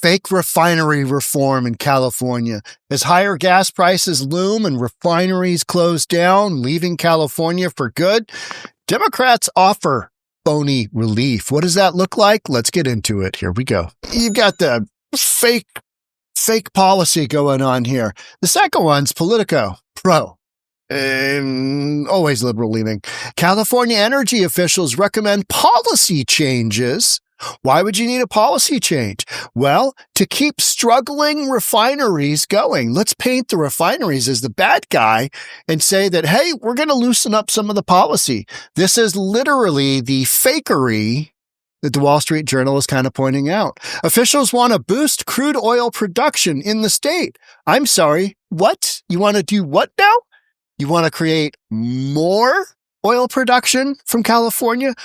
Fake refinery reform in California. As higher gas prices loom and refineries close down, leaving California for good, Democrats offer phony relief. What does that look like? Let's get into it. Here we go. You've got the fake policy going on here. The second one's Politico, pro. Always liberal leaning. California energy officials recommend policy changes. Why would you need a policy change? Well, to keep struggling refineries going. Let's paint the refineries as the bad guy and say that, hey, we're going to loosen up some of the policy. This is literally the fakery that the Wall Street Journal is kind of pointing out. Officials want to boost crude oil production in the state. I'm sorry, what? You want to do what now? You want to create more oil production from California?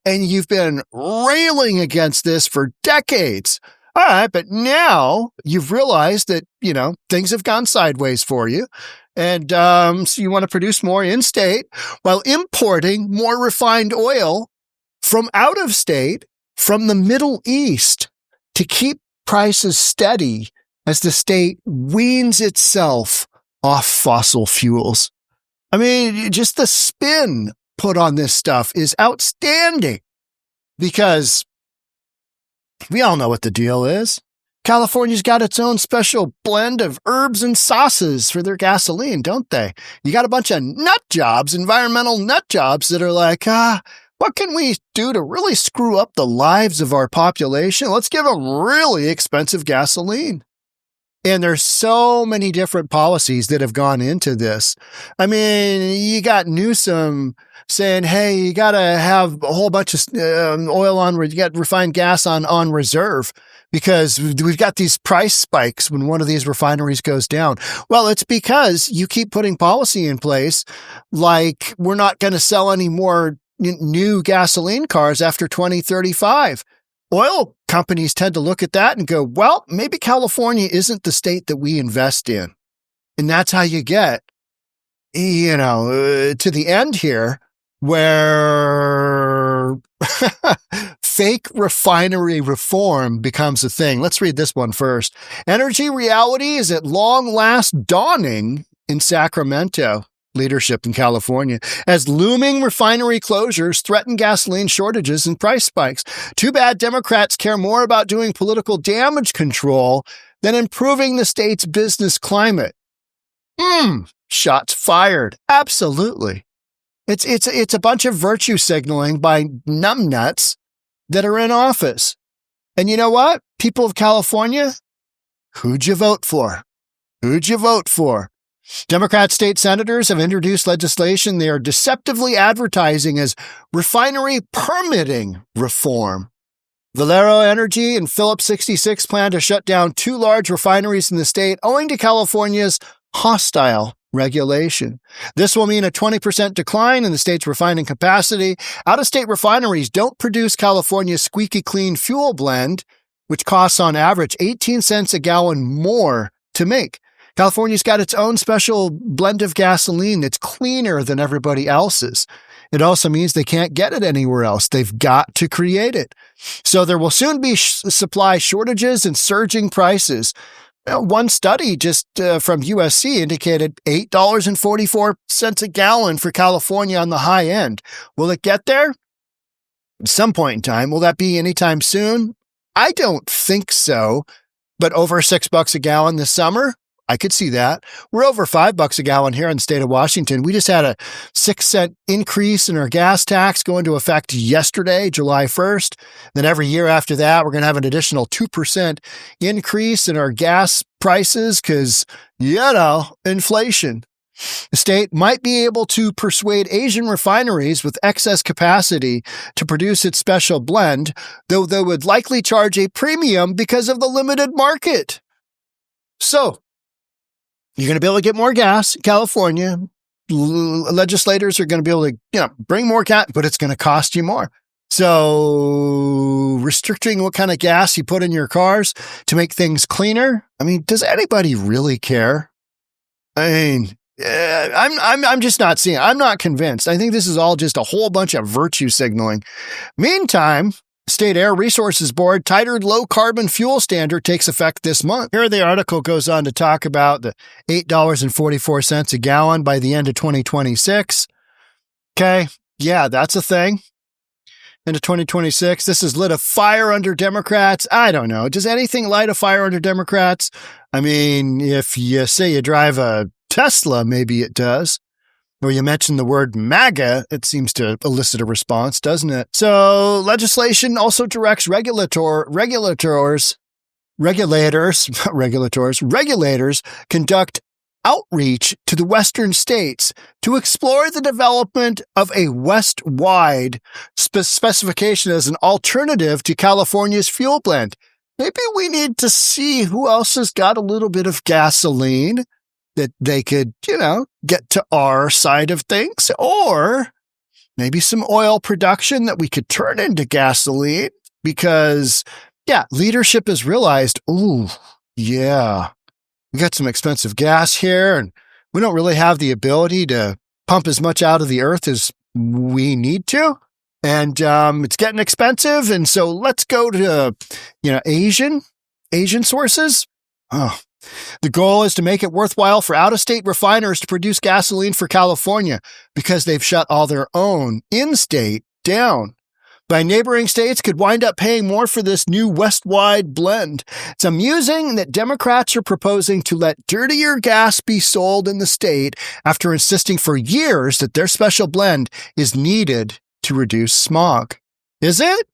And you've been railing against this for decades. All right, but now you've realized that, things have gone sideways for you. And so you want to produce more in-state while importing more refined oil from out of state, from the Middle East, to keep prices steady as the state weans itself off fossil fuels. I mean, just the spin put on this stuff is outstanding because we all know what the deal is. California's got its own special blend of herbs and sauces for their gasoline, don't they? You got a bunch of nut jobs, environmental nut jobs that are like, what can we do to really screw up the lives of our population? Let's give them really expensive gasoline. And there's so many different policies that have gone into this. I mean, you got Newsom saying, hey, you got to have a whole bunch of oil on, you got refined gas on reserve because we've got these price spikes when one of these refineries goes down. Well, it's because you keep putting policy in place like we're not going to sell any more new gasoline cars after 2035. Oil companies tend to look at that and go, well, maybe California isn't the state that we invest in. And that's how you get, to the end here where fake refinery reform becomes a thing. Let's read this one first. Energy reality is at long last dawning in Sacramento. Leadership in California as looming refinery closures threaten gasoline shortages and price spikes. Too bad Democrats care more about doing political damage control than improving the state's business climate. Shots fired. Absolutely. It's a bunch of virtue signaling by numbnuts that are in office. And you know what? People of California, who'd you vote for? Who'd you vote for? Democrat state senators have introduced legislation they are deceptively advertising as refinery permitting reform. Valero Energy and Phillips 66 plan to shut down 2 large refineries in the state owing to California's hostile regulation. This will mean a 20% decline in the state's refining capacity. Out-of-state refineries don't produce California's squeaky clean fuel blend, which costs on average 18 cents a gallon more to make. California's got its own special blend of gasoline that's cleaner than everybody else's. It also means they can't get it anywhere else. They've got to create it. So there will soon be supply shortages and surging prices. One study just from USC indicated $8.44 a gallon for California on the high end. Will it get there? At some point in time. Will that be anytime soon? I don't think so. But over $6 a gallon this summer? I could see that. We're over $5 a gallon here in the state of Washington. We just had a 6-cent increase in our gas tax go into effect yesterday, July 1st. Then every year after that, we're going to have an additional 2% increase in our gas prices because, inflation. The state might be able to persuade Asian refineries with excess capacity to produce its special blend, though they would likely charge a premium because of the limited market. So, you're going to be able to get more gas in California. Legislators are going to be able to, bring more gas, but it's going to cost you more. So restricting what kind of gas you put in your cars to make things cleaner. I mean, does anybody really care? I mean, I'm just not seeing it. I'm not convinced. I think this is all just a whole bunch of virtue signaling. Meantime, State Air Resources Board tighter low-carbon fuel standard takes effect this month. Here the article goes on to talk about the $8.44 a gallon by the end of 2026. Okay, yeah, that's a thing. Into 2026, this has lit a fire under Democrats. I don't know. Does anything light a fire under Democrats? I mean, if you say you drive a Tesla, maybe it does. Or you mention the word MAGA, it seems to elicit a response, doesn't it? So legislation also directs regulators conduct outreach to the western states to explore the development of a West-wide specification as an alternative to California's fuel blend. Maybe we need to see who else has got a little bit of gasoline that they could, get to our side of things, or maybe some oil production that we could turn into gasoline because, leadership has realized, we got some expensive gas here and we don't really have the ability to pump as much out of the earth as we need to. And it's getting expensive. And so let's go to, Asian sources. The goal is to make it worthwhile for out-of-state refiners to produce gasoline for California because they've shut all their own in-state down. By neighboring states could wind up paying more for this new West-wide blend. It's amusing that Democrats are proposing to let dirtier gas be sold in the state after insisting for years that their special blend is needed to reduce smog. Is it?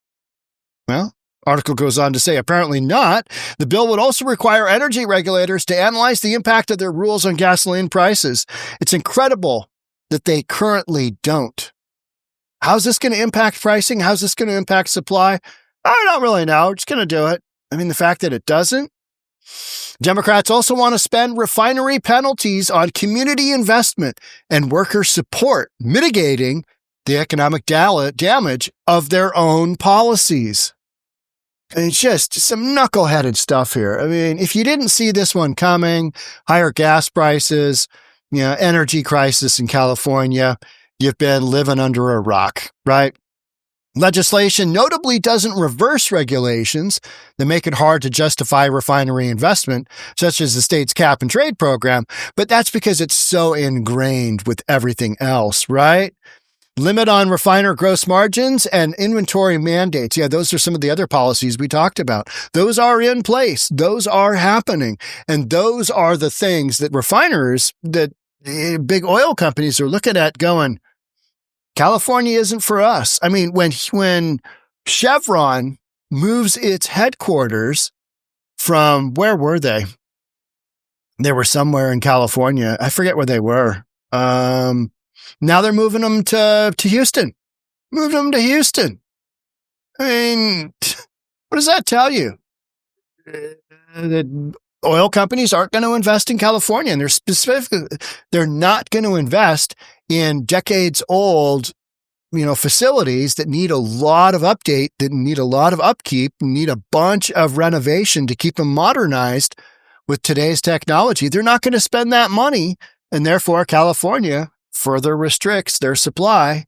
Well, article goes on to say, apparently not. The bill would also require energy regulators to analyze the impact of their rules on gasoline prices. It's incredible that they currently don't. How's this going to impact pricing? How's this going to impact supply? I don't really know. We're just going to do it. I mean, the fact that it doesn't. Democrats also want to spend refinery penalties on community investment and worker support, mitigating the economic damage of their own policies. It's just some knuckleheaded stuff here. I mean, if you didn't see this one coming, higher gas prices, energy crisis in California, you've been living under a rock, right? Legislation notably doesn't reverse regulations that make it hard to justify refinery investment, such as the state's cap and trade program, but that's because it's so ingrained with everything else, right? Limit on refiner gross margins and inventory mandates. Yeah, those are some of the other policies we talked about. Those are in place. Those are happening. And those are the things that refiners, that big oil companies are looking at going, California isn't for us. I mean, when Chevron moves its headquarters from, where were they? They were somewhere in California. I forget where they were. Now they're moving them to Houston. Moving them to Houston. I mean, what does that tell you? That oil companies aren't going to invest in California, and they're not going to invest in decades-old, facilities that need a lot of update, that need a lot of upkeep, need a bunch of renovation to keep them modernized with today's technology. They're not going to spend that money, and therefore California further restricts their supply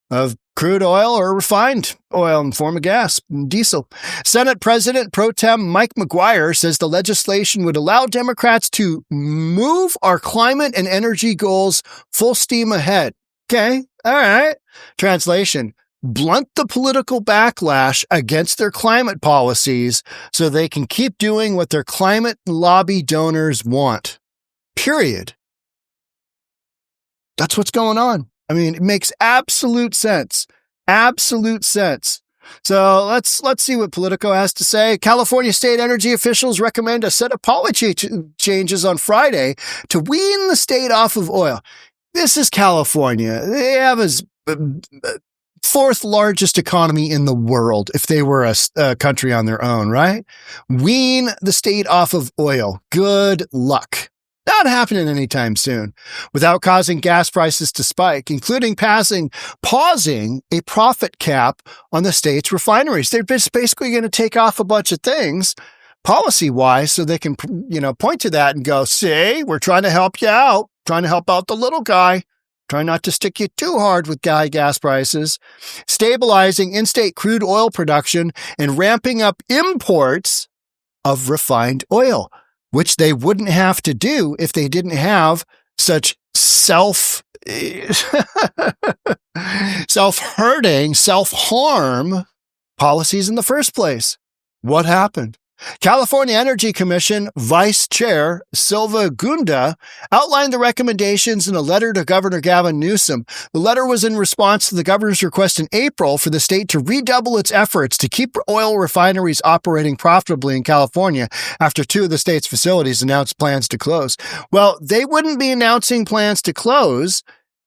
of crude oil or refined oil in the form of gas, diesel. Senate President Pro Tem Mike McGuire says the legislation would allow Democrats to move our climate and energy goals full steam ahead. Okay, all right. Translation: blunt the political backlash against their climate policies so they can keep doing what their climate lobby donors want. Period. That's what's going on. I mean, it makes absolute sense. Absolute sense. So let's see what Politico has to say. California state energy officials recommend a set of policy changes on Friday to wean the state off of oil. This is California. They have a fourth largest economy in the world if they were a country on their own, right? Wean the state off of oil. Good luck. Not happening anytime soon, without causing gas prices to spike, including pausing a profit cap on the state's refineries. They're just basically going to take off a bunch of things policy-wise so they can, point to that and go, see, we're trying to help you out, trying to help out the little guy, Try not to stick you too hard with high gas prices, stabilizing in-state crude oil production, and ramping up imports of refined oil, which they wouldn't have to do if they didn't have such self-hurting, self-harm policies in the first place. What happened? California Energy Commission Vice Chair Silva Gunda outlined the recommendations in a letter to Governor Gavin Newsom. The letter was in response to the governor's request in April for the state to redouble its efforts to keep oil refineries operating profitably in California after two of the state's facilities announced plans to close. Well, they wouldn't be announcing plans to close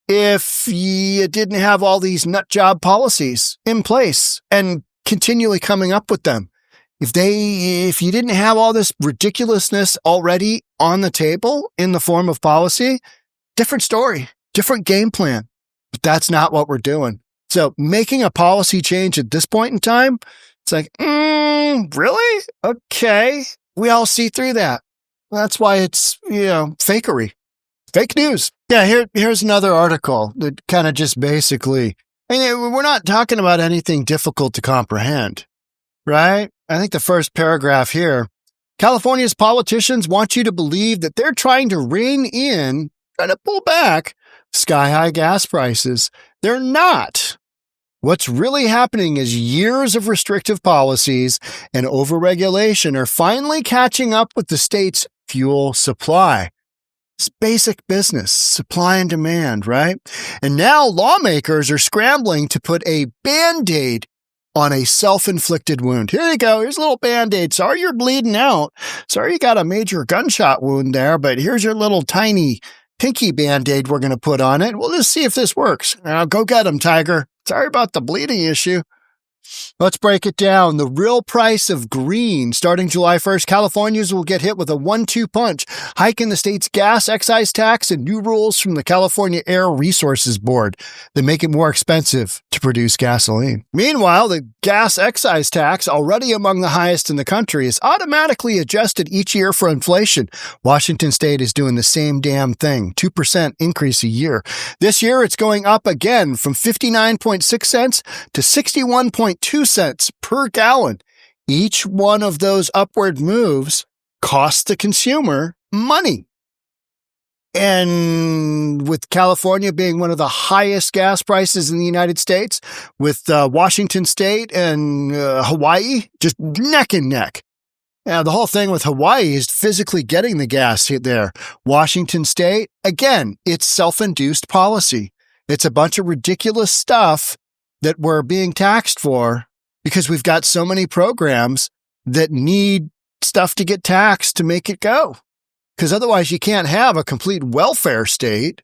if you didn't have all these nut job policies in place and continually coming up with them. If you didn't have all this ridiculousness already on the table in the form of policy, different story, different game plan. But that's not what we're doing. So making a policy change at this point in time, it's like, really? Okay. We all see through that. That's why it's, fakery. Fake news. Yeah, here's another article that kind of just basically, we're not talking about anything difficult to comprehend, right? I think the first paragraph here, California's politicians want you to believe that they're trying to rein in, trying to pull back sky-high gas prices. They're not. What's really happening is years of restrictive policies and overregulation are finally catching up with the state's fuel supply. It's basic business, supply and demand, right? And now lawmakers are scrambling to put a Band-Aid on a self-inflicted wound. Here you go. Here's a little Band-Aid. Sorry you're bleeding out. Sorry you got a major gunshot wound there, but here's your little tiny pinky Band-Aid we're going to put on it. We'll just see if this works. Now go get him, Tiger. Sorry about the bleeding issue. Let's break it down. The real price of green. Starting July 1st, Californians will get hit with a 1-2 punch, hike in the state's gas excise tax and new rules from the California Air Resources Board that make it more expensive to produce gasoline. Meanwhile, the gas excise tax, already among the highest in the country, is automatically adjusted each year for inflation. Washington State is doing the same damn thing, 2% increase a year. This year, it's going up again from 59.6 cents to 61.2 cents per gallon. Each one of those upward moves costs the consumer money. And with California being one of the highest gas prices in the United States, with Washington State and Hawaii just neck and neck. Now, the whole thing with Hawaii is physically getting the gas there. Washington State, again, it's self-induced policy. It's a bunch of ridiculous stuff that we're being taxed for because we've got so many programs that need stuff to get taxed to make it go. Because otherwise you can't have a complete welfare state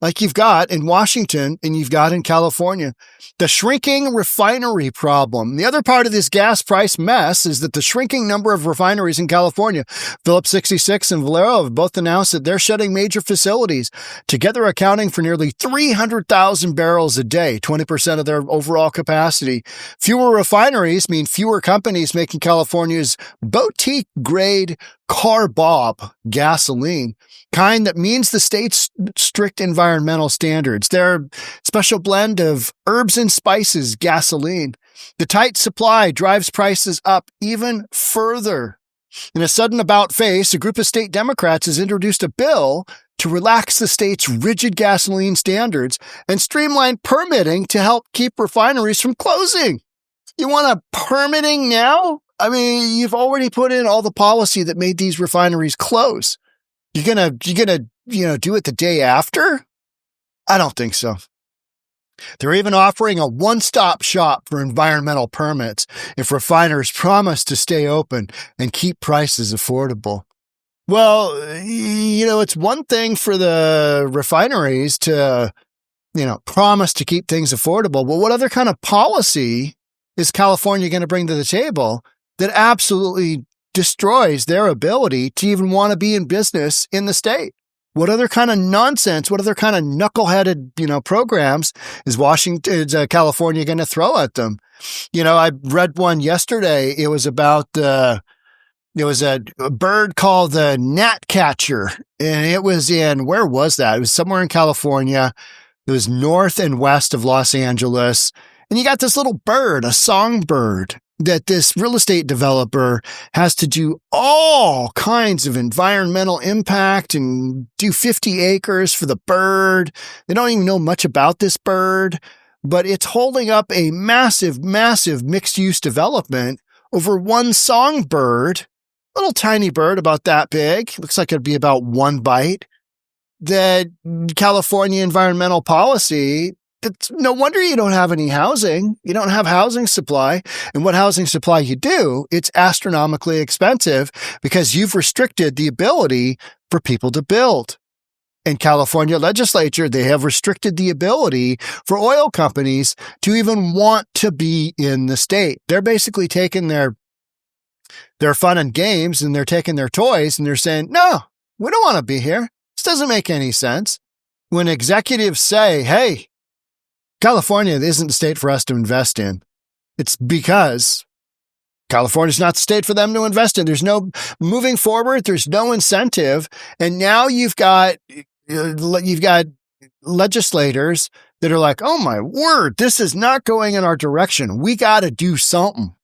like you've got in Washington and you've got in California. The shrinking refinery problem. The other part of this gas price mess is that the shrinking number of refineries in California, Phillips 66 and Valero, have both announced that they're shutting major facilities, together accounting for nearly 300,000 barrels a day, 20% of their overall capacity. Fewer refineries mean fewer companies making California's boutique-grade carbob gasoline, kind that means the state's strict environmental standards. Their special blend of herbs and spices gasoline. The tight supply drives prices up even further. In a sudden about-face, a group of state Democrats has introduced a bill to relax the state's rigid gasoline standards and streamline permitting to help keep refineries from closing. You want a permitting now? I mean, you've already put in all the policy that made these refineries close. You're gonna, do it the day after? I don't think so. They're even offering a one-stop shop for environmental permits if refiners promise to stay open and keep prices affordable. Well, it's one thing for the refineries to, promise to keep things affordable. Well, what other kind of policy is California going to bring to the table that absolutely destroys their ability to even want to be in business in the state? What other kind of nonsense, what other kind of knuckleheaded, programs is California going to throw at them? I read one yesterday. It was about a bird called the gnatcatcher, and it was where was that? It was somewhere in California. It was north and west of Los Angeles. And you got this little bird, a songbird, that this real estate developer has to do all kinds of environmental impact and do 50 acres for the bird. They don't even know much about this bird, but it's holding up a massive, massive mixed-use development over one songbird, little tiny bird about that big. Looks like it'd be about one bite. That California environmental policy, it's no wonder you don't have any housing. You don't have housing supply. And what housing supply you do, it's astronomically expensive because you've restricted the ability for people to build. In California legislature, they have restricted the ability for oil companies to even want to be in the state. They're basically taking their fun and games and they're taking their toys and they're saying, no, we don't want to be here. This doesn't make any sense. When executives say, hey, California isn't the state for us to invest in, it's because California's not the state for them to invest in. There's no moving forward. There's no incentive. And now you've got legislators that are like, oh my word, this is not going in our direction. We got to do something.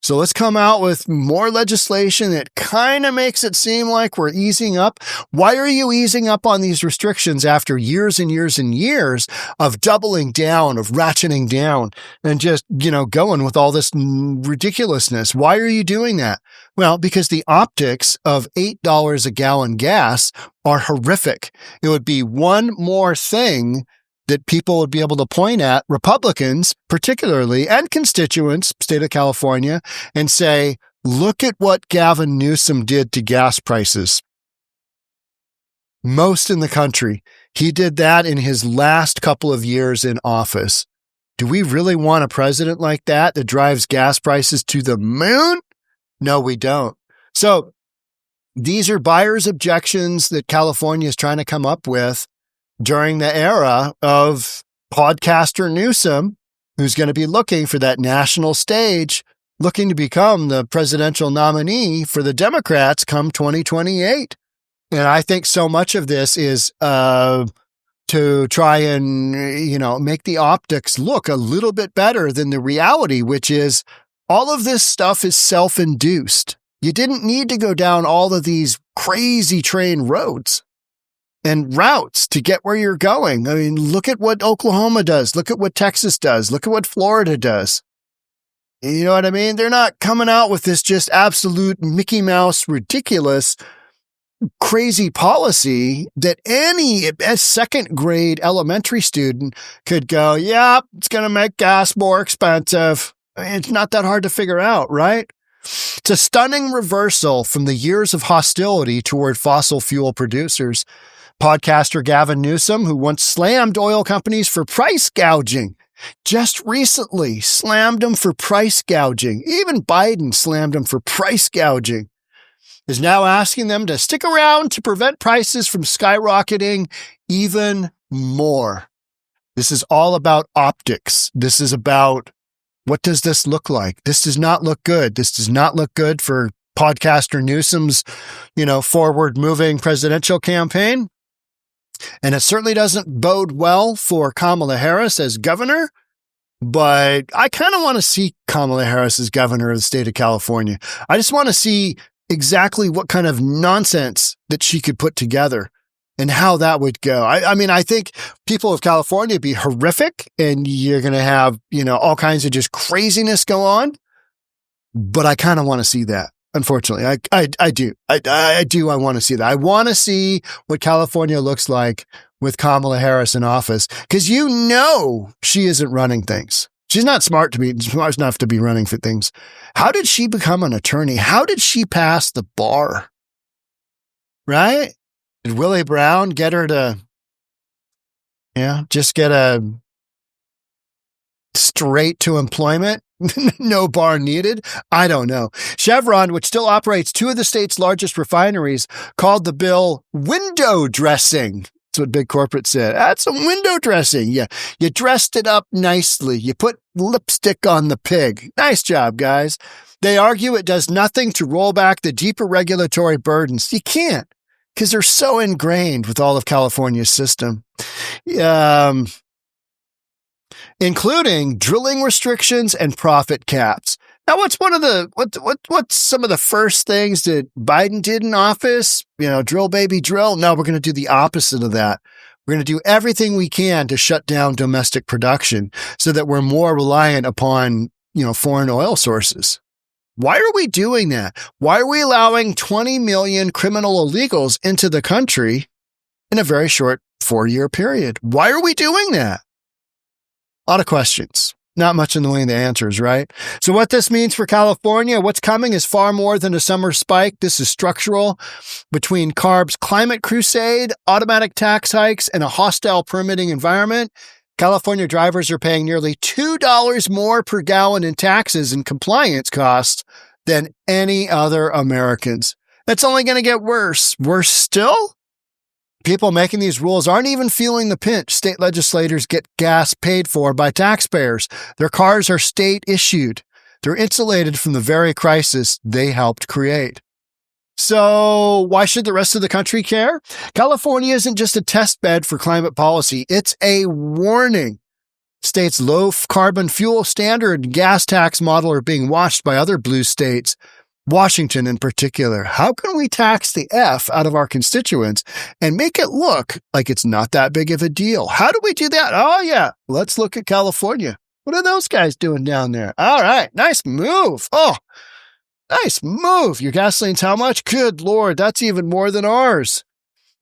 So let's come out with more legislation that kind of makes it seem like we're easing up. Why are you easing up on these restrictions after years and years and years of doubling down, of ratcheting down, and just, going with all this ridiculousness? Why are you doing that? Well, because the optics of $8 a gallon gas are horrific. It would be one more thing that people would be able to point at, Republicans particularly, and constituents, state of California, and say, look at what Gavin Newsom did to gas prices. Most in the country. He did that in his last couple of years in office. Do we really want a president like that drives gas prices to the moon? No, we don't. So these are buyer's objections that California is trying to come up with during the era of podcaster Newsom, who's going to be looking for that national stage, looking to become the presidential nominee for the Democrats come 2028. And I think so much of this is to try and, make the optics look a little bit better than the reality, which is all of this stuff is self-induced. You didn't need to go down all of these crazy train roads and routes to get where you're going. I mean, look at what Oklahoma does. Look at what Texas does. Look at what Florida does. You know what I mean? They're not coming out with this just absolute Mickey Mouse, ridiculous, crazy policy that any second grade elementary student could go, yeah, it's going to make gas more expensive. I mean, it's not that hard to figure out, right? It's a stunning reversal from the years of hostility toward fossil fuel producers. Podcaster Gavin Newsom, who once slammed oil companies for price gouging, just recently slammed them for price gouging. Even Biden slammed them for price gouging. Is now asking them to stick around to prevent prices from skyrocketing even more. This is all about optics. This is about, what does this look like? This does not look good. This does not look good for podcaster Newsom's, forward-moving presidential campaign. And it certainly doesn't bode well for Kamala Harris as governor, but I kind of want to see Kamala Harris as governor of the state of California. I just want to see exactly what kind of nonsense that she could put together and how that would go. I think people of California would be horrific and you're going to have, all kinds of just craziness go on, but I kind of want to see that. Unfortunately, I do. I want to see that. I want to see what California looks like with Kamala Harris in office, because she isn't running things. She's not smart enough to be running for things. How did she become an attorney? How did she pass the bar? Right? Did Willie Brown get her to, just get a straight to employment? No bar needed? I don't know. Chevron, which still operates two of the state's largest refineries, called the bill window dressing. That's what big corporate said. That's some window dressing. You dressed it up nicely. You put lipstick on the pig. Nice job, guys. They argue it does nothing to roll back the deeper regulatory burdens. You can't. because they're so ingrained with all of California's system, including drilling restrictions and profit caps. Now, what's some of the first things that Biden did in office? Drill, baby, drill. No, we're going to do the opposite of that. We're going to do everything we can to shut down domestic production so that we're more reliant upon, foreign oil sources. Why are we doing that? Why are we allowing 20 million criminal illegals into the country in a very short 4-year period? Why are we doing that? A lot of questions. Not much in the way of the answers, right? So what this means for California, what's coming is far more than a summer spike. This is structural. Between CARB's climate crusade, automatic tax hikes, and a hostile permitting environment, California drivers are paying nearly $2 more per gallon in taxes and compliance costs than any other Americans. That's only going to get worse. Worse still? People making these rules aren't even feeling the pinch. State legislators get gas paid for by taxpayers. Their cars are state issued. They're insulated from the very crisis they helped create. So why should the rest of the country care? California isn't just a test bed for climate policy. It's a warning. States' low carbon fuel standard and gas tax model are being watched by other blue states. Washington in particular. How can we tax the F out of our constituents and make it look like it's not that big of a deal? How do we do that? Oh, yeah. Let's look at California. What are those guys doing down there? All right. Nice move. Oh, nice move. Your gasoline's how much? Good Lord. That's even more than ours.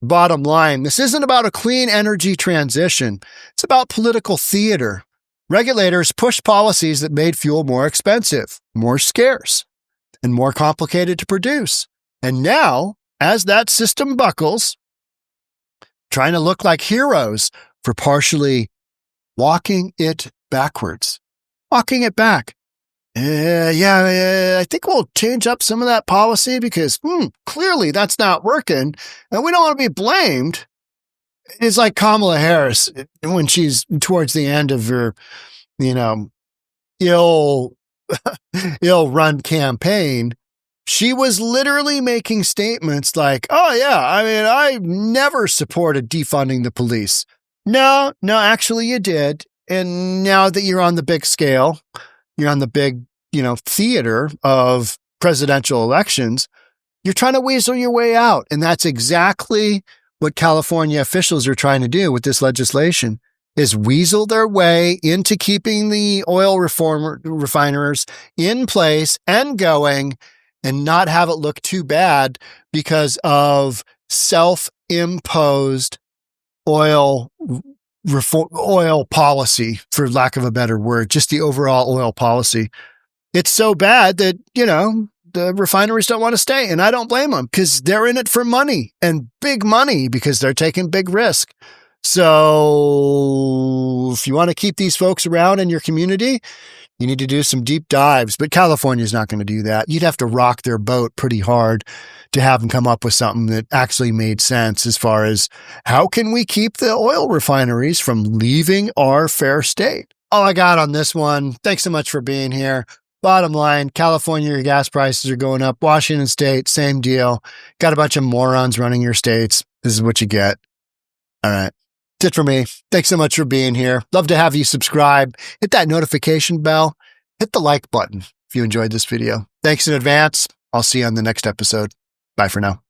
Bottom line, this isn't about a clean energy transition. It's about political theater. Regulators pushed policies that made fuel more expensive, more scarce, and more complicated to produce. And now, as that system buckles, trying to look like heroes for partially walking it backwards. Walking it back. I think we'll change up some of that policy because clearly that's not working, and we don't want to be blamed. It's like Kamala Harris when she's towards the end of her, ill-run campaign. She was literally making statements like, oh yeah, I never supported defunding the police. No, actually you did. And now that you're on the big scale, you're on the big, theater of presidential elections, you're trying to weasel your way out. And that's exactly what California officials are trying to do with this legislation, is weasel their way into keeping the oil refiners in place and going and not have it look too bad because of self-imposed oil policy, for lack of a better word, just the overall oil policy. It's so bad that, the refineries don't want to stay, and I don't blame them because they're in it for money, and big money, because they're taking big risk. So if you want to keep these folks around in your community, you need to do some deep dives, but California's not going to do that. You'd have to rock their boat pretty hard to have them come up with something that actually made sense as far as how can we keep the oil refineries from leaving our fair state. All I got on this one. Thanks so much for being here. Bottom line, California, your gas prices are going up. Washington State, same deal. Got a bunch of morons running your states. This is what you get. All right. That's it for me. Thanks so much for being here. Love to have you subscribe. Hit that notification bell. Hit the like button if you enjoyed this video. Thanks in advance. I'll see you on the next episode. Bye for now.